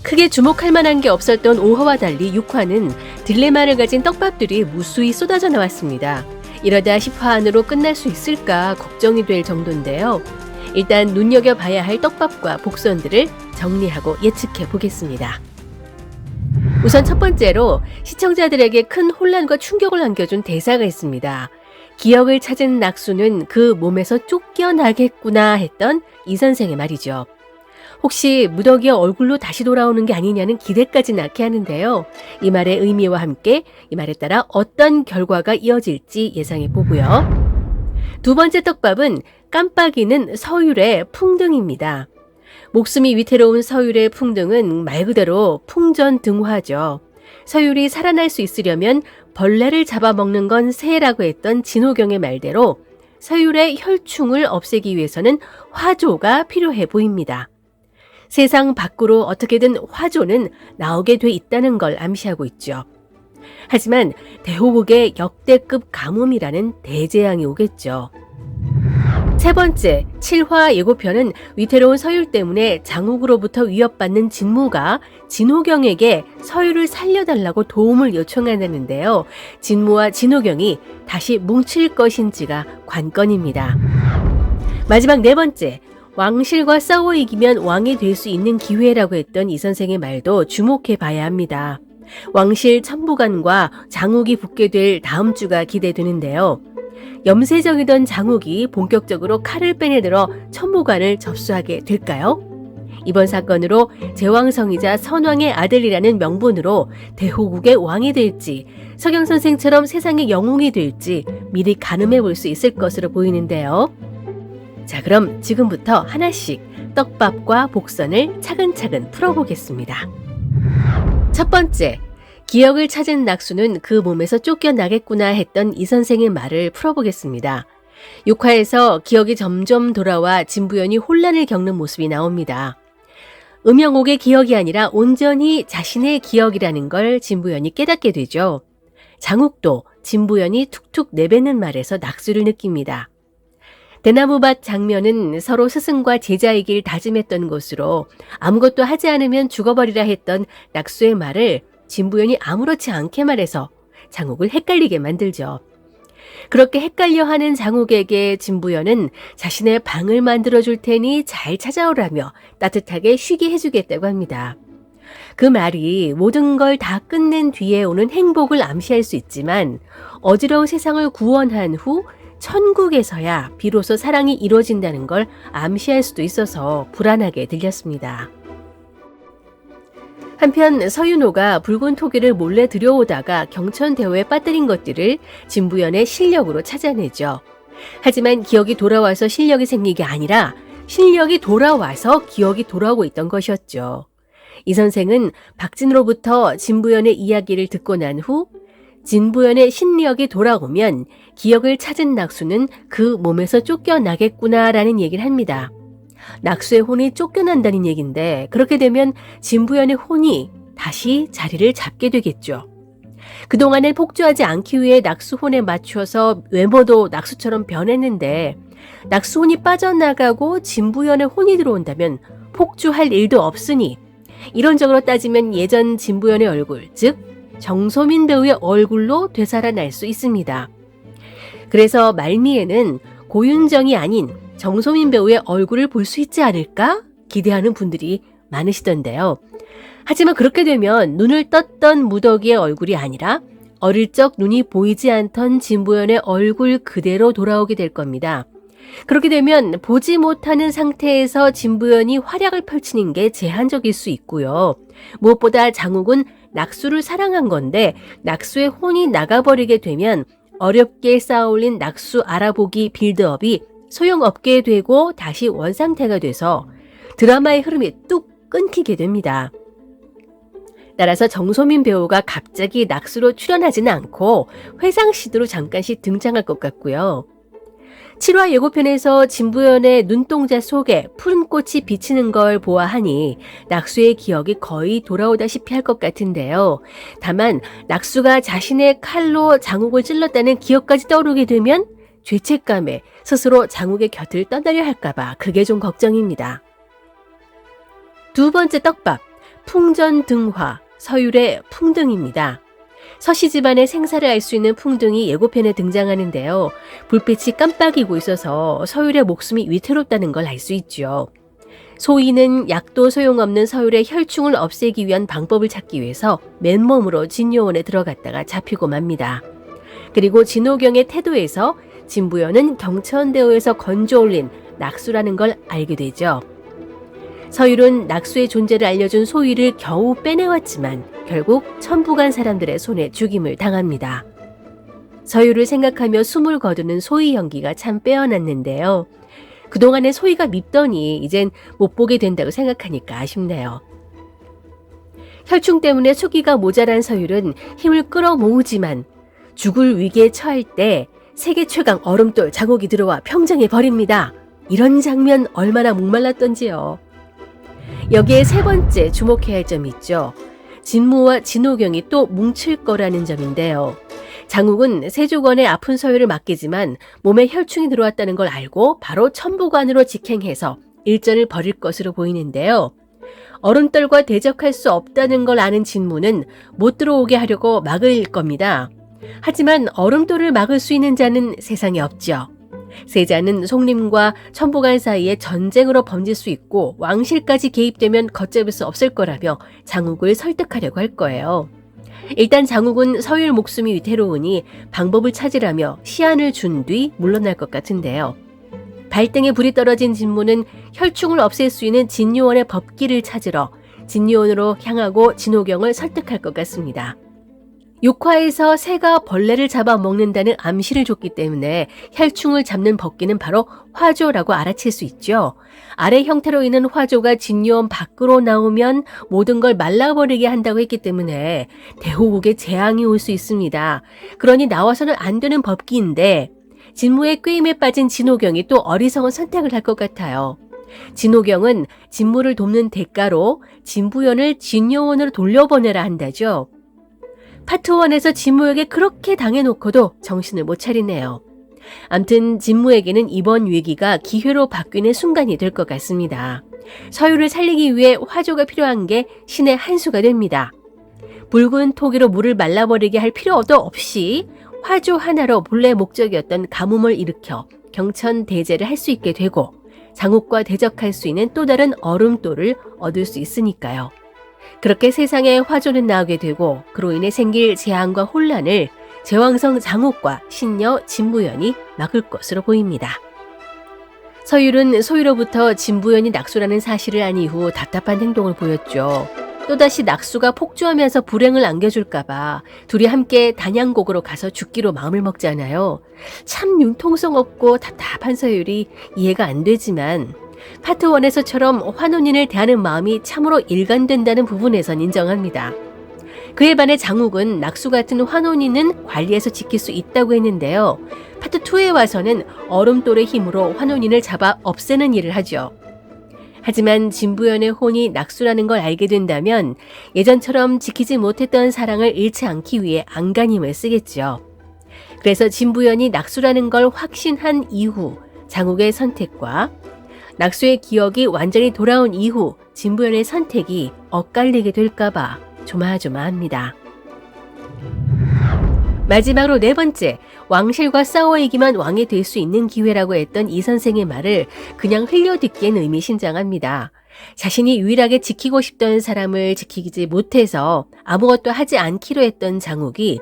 크게 주목할 만한 게 없었던 5화와 달리 6화는 딜레마를 가진 떡밥들이 무수히 쏟아져 나왔습니다. 이러다 10화 안으로 끝날 수 있을까 걱정이 될 정도인데요. 일단 눈여겨봐야 할 떡밥과 복선들을 정리하고 예측해 보겠습니다. 우선 첫 번째로 시청자들에게 큰 혼란과 충격을 안겨준 대사가 있습니다. 기억을 찾은 낙수는 그 몸에서 쫓겨나겠구나 했던 이 선생의 말이죠. 혹시 무더기의 얼굴로 다시 돌아오는 게 아니냐는 기대까지 낳게 하는데요. 이 말의 의미와 함께 이 말에 따라 어떤 결과가 이어질지 예상해 보고요. 두 번째 떡밥은 깜빡이는 서율의 풍등입니다. 목숨이 위태로운 서율의 풍등은 말 그대로 풍전등화죠. 서율이 살아날 수 있으려면 벌레를 잡아먹는 건 새라고 했던 진호경의 말대로 서율의 혈충을 없애기 위해서는 화조가 필요해 보입니다. 세상 밖으로 어떻게든 화조는 나오게 돼 있다는 걸 암시하고 있죠. 하지만 대호국의 역대급 가뭄이라는 대재앙이 오겠죠. 세 번째, 7화 예고편은 위태로운 서율 때문에 장욱으로부터 위협받는 진무가 진호경에게 서율을 살려달라고 도움을 요청한다는데요. 진무와 진호경이 다시 뭉칠 것인지가 관건입니다. 마지막 네 번째, 왕실과 싸워 이기면 왕이 될 수 있는 기회라고 했던 이 선생의 말도 주목해 봐야 합니다. 왕실 천부관과 장욱이 붙게 될 다음 주가 기대되는데요. 염세적이던 장욱이 본격적으로 칼을 빼내들어 천부관을 접수하게 될까요? 이번 사건으로 제왕성이자 선왕의 아들이라는 명분으로 대호국의 왕이 될지 서경선생처럼 세상의 영웅이 될지 미리 가늠해 볼 수 있을 것으로 보이는데요. 자, 그럼 지금부터 하나씩 떡밥과 복선을 차근차근 풀어보겠습니다. 첫 번째, 기억을 찾은 낙수는 그 몸에서 쫓겨나겠구나 했던 이 선생의 말을 풀어보겠습니다. 6화에서 기억이 점점 돌아와 진부연이 혼란을 겪는 모습이 나옵니다. 음영옥의 기억이 아니라 온전히 자신의 기억이라는 걸 진부연이 깨닫게 되죠. 장욱도 진부연이 툭툭 내뱉는 말에서 낙수를 느낍니다. 대나무밭 장면은 서로 스승과 제자이길 다짐했던 곳으로 아무것도 하지 않으면 죽어버리라 했던 낙수의 말을 진부연이 아무렇지 않게 말해서 장욱을 헷갈리게 만들죠. 그렇게 헷갈려하는 장욱에게 진부연은 자신의 방을 만들어줄 테니 잘 찾아오라며 따뜻하게 쉬게 해주겠다고 합니다. 그 말이 모든 걸 다 끝낸 뒤에 오는 행복을 암시할 수 있지만 어지러운 세상을 구원한 후 천국에서야 비로소 사랑이 이루어진다는 걸 암시할 수도 있어서 불안하게 들렸습니다. 한편 서윤호가 붉은 토기를 몰래 들여오다가 경천대호에 빠뜨린 것들을 진부연의 실력으로 찾아내죠. 하지만 기억이 돌아와서 실력이 생긴 게 아니라 실력이 돌아와서 기억이 돌아오고 있던 것이었죠. 이 선생은 박진으로부터 진부연의 이야기를 듣고 난 후 진부연의 신력이 돌아오면 기억을 찾은 낙수는 그 몸에서 쫓겨나겠구나라는 얘기를 합니다. 낙수의 혼이 쫓겨난다는 얘기인데 그렇게 되면 진부연의 혼이 다시 자리를 잡게 되겠죠. 그동안은 폭주하지 않기 위해 낙수혼에 맞춰서 외모도 낙수처럼 변했는데 낙수혼이 빠져나가고 진부연의 혼이 들어온다면 폭주할 일도 없으니 이론적으로 따지면 예전 진부연의 얼굴, 즉 정소민 배우의 얼굴로 되살아날 수 있습니다. 그래서 말미에는 고윤정이 아닌 정소민 배우의 얼굴을 볼 수 있지 않을까 기대하는 분들이 많으시던데요. 하지만 그렇게 되면 눈을 떴던 무더기의 얼굴이 아니라 어릴 적 눈이 보이지 않던 진부연의 얼굴 그대로 돌아오게 될 겁니다. 그렇게 되면 보지 못하는 상태에서 진부연이 활약을 펼치는 게 제한적일 수 있고요. 무엇보다 장욱은 낙수를 사랑한 건데 낙수의 혼이 나가버리게 되면 어렵게 쌓아올린 낙수 알아보기 빌드업이 소용없게 되고 다시 원상태가 돼서 드라마의 흐름이 뚝 끊기게 됩니다. 따라서 정소민 배우가 갑자기 낙수로 출연하지는 않고 회상시드로 잠깐씩 등장할 것 같고요. 7화 예고편에서 진부연의 눈동자 속에 푸른 꽃이 비치는 걸 보아하니 낙수의 기억이 거의 돌아오다시피 할 것 같은데요. 다만 낙수가 자신의 칼로 장욱을 찔렀다는 기억까지 떠오르게 되면 죄책감에 스스로 장욱의 곁을 떠나려 할까봐 그게 좀 걱정입니다. 두 번째 떡밥, 풍전등화, 서율의 풍등입니다. 서씨 집안의 생사를 알 수 있는 풍등이 예고편에 등장하는데요. 불빛이 깜빡이고 있어서 서율의 목숨이 위태롭다는 걸 알 수 있죠. 소희는 약도 소용없는 서율의 혈충을 없애기 위한 방법을 찾기 위해서 맨몸으로 진요원에 들어갔다가 잡히고 맙니다. 그리고 진호경의 태도에서 진부연은 경천대오에서 건져 올린 낙수라는 걸 알게 되죠. 서율은 낙수의 존재를 알려준 소희를 겨우 빼내왔지만 결국 천부간 사람들의 손에 죽임을 당합니다. 서율을 생각하며 숨을 거두는 소희 연기가 참 빼어났는데요. 그동안에 소희가 밉더니 이젠 못 보게 된다고 생각하니까 아쉽네요. 혈충 때문에 수기가 모자란 서율은 힘을 끌어모으지만 죽을 위기에 처할 때 세계 최강 얼음돌 장옥이 들어와 평정해 버립니다. 이런 장면 얼마나 목말랐던지요. 여기에 세 번째 주목해야 할 점이 있죠. 진무와 진호경이 또 뭉칠 거라는 점인데요. 장욱은 세조건의 아픈 서율을 맡기지만 몸에 혈충이 들어왔다는 걸 알고 바로 천부관으로 직행해서 일전을 벌일 것으로 보이는데요. 얼음떨과 대적할 수 없다는 걸 아는 진무는 못 들어오게 하려고 막을 겁니다. 하지만 얼음돌을 막을 수 있는 자는 세상에 없죠. 세자는 송림과 천부관 사이에 전쟁으로 번질 수 있고 왕실까지 개입되면 걷잡을 수 없을 거라며 장욱을 설득하려고 할 거예요. 일단 장욱은 서율 목숨이 위태로우니 방법을 찾으라며 시안을 준 뒤 물러날 것 같은데요. 발등에 불이 떨어진 진무는 혈충을 없앨 수 있는 진요원의 법기를 찾으러 진요원으로 향하고 진호경을 설득할 것 같습니다. 육화에서 새가 벌레를 잡아먹는다는 암시를 줬기 때문에 혈충을 잡는 법기는 바로 화조라고 알아챌 수 있죠. 아래 형태로 있는 화조가 진요원 밖으로 나오면 모든 걸 말라버리게 한다고 했기 때문에 대호국에 재앙이 올 수 있습니다. 그러니 나와서는 안 되는 법기인데 진무의 꾀임에 빠진 진호경이 또 어리석은 선택을 할 것 같아요. 진호경은 진무를 돕는 대가로 진부연을 진요원으로 돌려보내라 한다죠. 파트 1에서 진무에게 그렇게 당해놓고도 정신을 못 차리네요. 암튼 진무에게는 이번 위기가 기회로 바뀌는 순간이 될 것 같습니다. 서율을 살리기 위해 화조가 필요한 게 신의 한 수가 됩니다. 붉은 토기로 물을 말라버리게 할 필요도 없이 화조 하나로 본래 목적이었던 가뭄을 일으켜 경천대제를 할 수 있게 되고 장욱과 대적할 수 있는 또 다른 얼음돌을 얻을 수 있으니까요. 그렇게 세상에 화조는 나오게 되고 그로 인해 생길 재앙과 혼란을 제왕성 장욱과 신녀 진부연이 막을 것으로 보입니다. 서율은 소희로부터 진부연이 낙수라는 사실을 안 이후 답답한 행동을 보였죠. 또다시 낙수가 폭주하면서 불행을 안겨줄까봐 둘이 함께 단양곡으로 가서 죽기로 마음을 먹잖아요. 참 융통성 없고 답답한 서율이 이해가 안 되지만 파트 1에서처럼 환혼인을 대하는 마음이 참으로 일관된다는 부분에선 인정합니다. 그에 반해 장욱은 낙수 같은 환혼인은 관리해서 지킬 수 있다고 했는데요. 파트 2에 와서는 얼음돌의 힘으로 환혼인을 잡아 없애는 일을 하죠. 하지만 진부연의 혼이 낙수라는 걸 알게 된다면 예전처럼 지키지 못했던 사랑을 잃지 않기 위해 안간힘을 쓰겠죠. 그래서 진부연이 낙수라는 걸 확신한 이후 장욱의 선택과 낙수의 기억이 완전히 돌아온 이후 진부연의 선택이 엇갈리게 될까봐 조마조마합니다. 마지막으로 네 번째, 왕실과 싸워 이기만 왕이 될 수 있는 기회라고 했던 이 선생의 말을 그냥 흘려듣기엔 의미심장합니다. 자신이 유일하게 지키고 싶던 사람을 지키지 못해서 아무것도 하지 않기로 했던 장욱이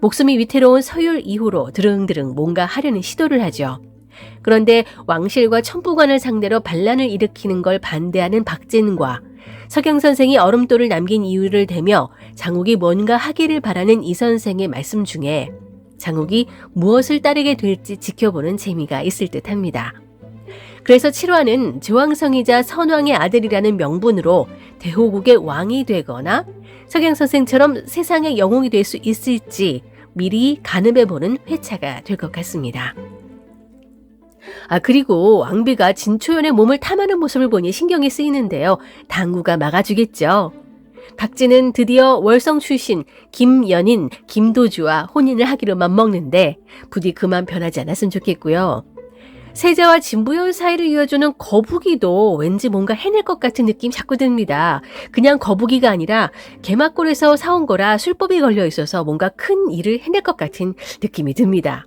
목숨이 위태로운 서율 이후로 드릉드릉 뭔가 하려는 시도를 하죠. 그런데 왕실과 천부관을 상대로 반란을 일으키는 걸 반대하는 박진과 서경 선생이 얼음돌을 남긴 이유를 대며 장욱이 뭔가 하기를 바라는 이 선생의 말씀 중에 장욱이 무엇을 따르게 될지 지켜보는 재미가 있을 듯합니다. 그래서 7화는 제왕성이자 선왕의 아들이라는 명분으로 대호국의 왕이 되거나 서경 선생처럼 세상의 영웅이 될 수 있을지 미리 가늠해보는 회차가 될 것 같습니다. 그리고 왕비가 진초연의 몸을 탐하는 모습을 보니 신경이 쓰이는데요. 당구가 막아주겠죠. 박진은 드디어 월성 출신 김연인, 김도주와 혼인을 하기로 맘먹는데 부디 그만 변하지 않았으면 좋겠고요. 세자와 진부연 사이를 이어주는 거북이도 왠지 뭔가 해낼 것 같은 느낌 자꾸 듭니다. 그냥 거북이가 아니라 개막골에서 사온 거라 술법이 걸려 있어서 뭔가 큰 일을 해낼 것 같은 느낌이 듭니다.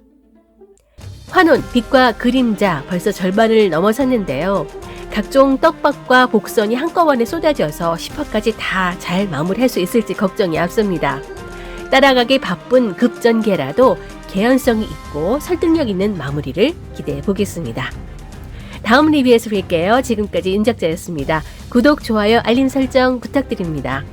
환혼, 빛과 그림자 벌써 절반을 넘어섰는데요. 각종 떡밥과 복선이 한꺼번에 쏟아져서 10화까지 다 잘 마무리할 수 있을지 걱정이 앞섭니다. 따라가기 바쁜 급전개라도 개연성이 있고 설득력 있는 마무리를 기대해 보겠습니다. 다음 리뷰에서 뵐게요. 지금까지 윤작자였습니다. 구독, 좋아요, 알림 설정 부탁드립니다.